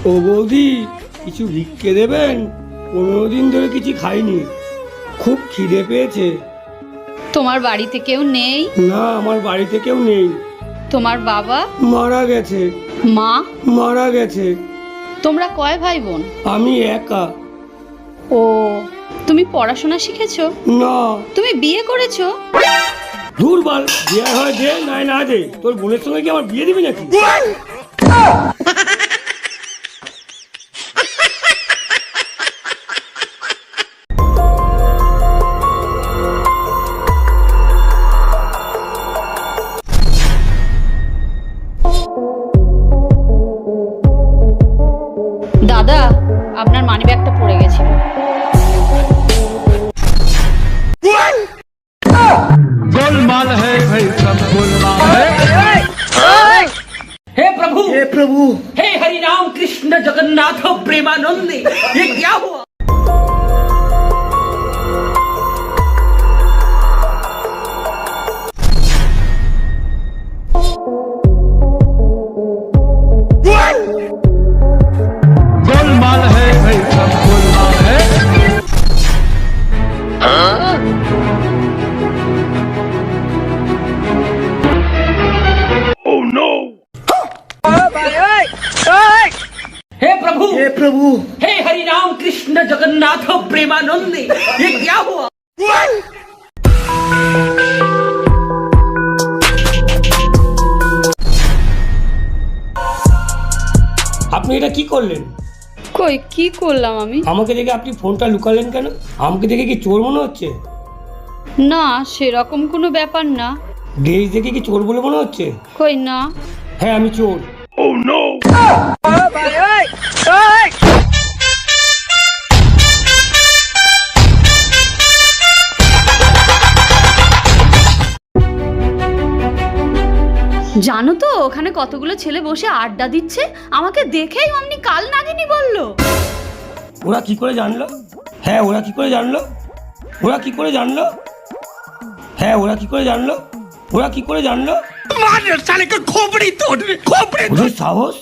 ও বৌদি, কিছু ভিক্ষে দেবেন? 15 দিন ধরে কিছু খাইনি, খুব খিদে পেয়েছে। তোমার বাড়িতে কেউ নেই? না, আমার বাড়িতে কেউ নেই। তোমার বাবা মারা গেছে। মা মারা গেছে। তোমরা কয় ভাই বোন? আমি একা। ও, তুমি পড়াশোনা শিখেছো? না। তুমি বিয়ে করেছো? দুর্বল, বিয়ে হয় দে, নাই না দে। তোর বোনের সঙ্গে কি আমার বিয়ে দিবি নাকি? দাদা, আপনার মানিব্যাগটা পড়ে গেছিল। गोलमाल है भाई, सब गोलमाल है। हे प्रभु, हे प्रभु, हे हरि राम कृष्ण जगन्नाथ प्रेमानंद, ये क्या हुआ? गोलमाल है भाई, सब गोलमाल है। हे प्रभु, हे प्रभु, हे हरि राम कृष्ण जगन्नाथ प्रेमानंद, ये क्या हुआ? আপনি এটা কি করলেন? কই, কি করলাম আমি? আমাকে দেখে আপনি ফোনটা লুকালেন কেন? আমাকে দেখে কি চোর মনে হচ্ছে? না, সেরকম কোনো ব্যাপার না। ড্রেস দেখে কি চোর বলে মনে হচ্ছে? কই না। হ্যাঁ, আমি চোর। জানো তো, ওখানে কতগুলো ছেলে বসে আড্ডা দিচ্ছে, আমাকে দেখেই অমনি কাল নাগিনী বললো। ওরা কি করে জানলো? হ্যাঁ, ওরা কি করে জানলো? ওরা কি করে জানলো? হ্যাঁ, ওরা কি করে জানলো? ওরা কি করে জানলো? ওদের সাহস!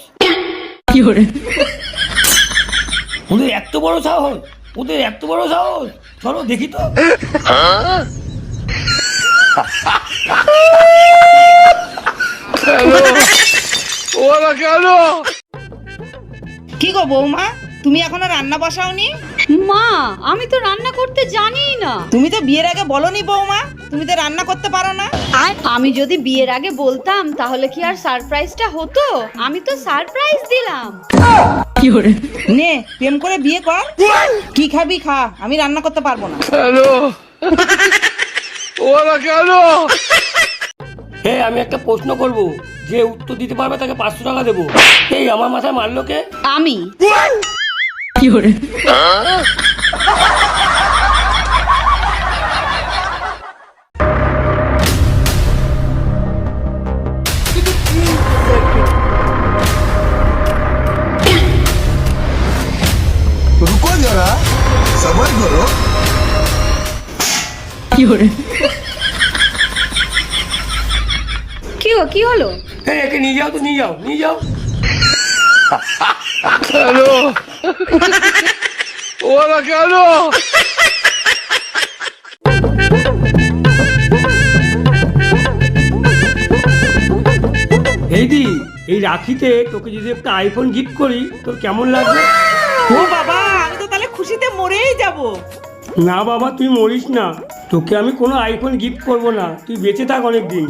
ওদের এত বড় সাহস! ওদের এত বড় সাহস! চলো দেখি তো। ওরা কেন? কি গো বৌমা, তুমি এখনো রান্না বসাওনি? মা, আমি তো রান্না করতে জানিই না। তুমি তো বিয়ের আগে বলোনি বৌমা, তুমি তো রান্না করতে পারো না। আর আমি যদি বিয়ের আগে বলতাম তাহলে কি আর সারপ্রাইজটা হতো? আমি তো সারপ্রাইজ দিলাম। নে, প্রেম করে বিয়ে কর। কি খাবি খা, আমি রান্না করতে পারবো না। হ্যালো, ওরা কেন? হ্যাঁ, আমি একটা প্রশ্ন করব, যে উত্তর দিতে পারবে তাকে 500 টাকা দেবো। এই আমার মাথায় মারলো কে? আমি। रुको जरा, सबर करो। কি হলো? হ্যাঁ, একে নিয়ে যাও তো, নিয়ে যাও, নিয়ে যাও। হ্যালো, ওরা কেন? এইদি, এই রাখিতে তোকে যদি একটা আইফোন গিফট করি, তোর কেমন লাগবে? ও বাবা, আমি তো তাহলে খুশিতে মরেই যাব। না বাবা, তুই মরিস না। তোকে আমি কোনো আইফোন গিফট করব না, তুই বেঁচে থাক অনেক দিন।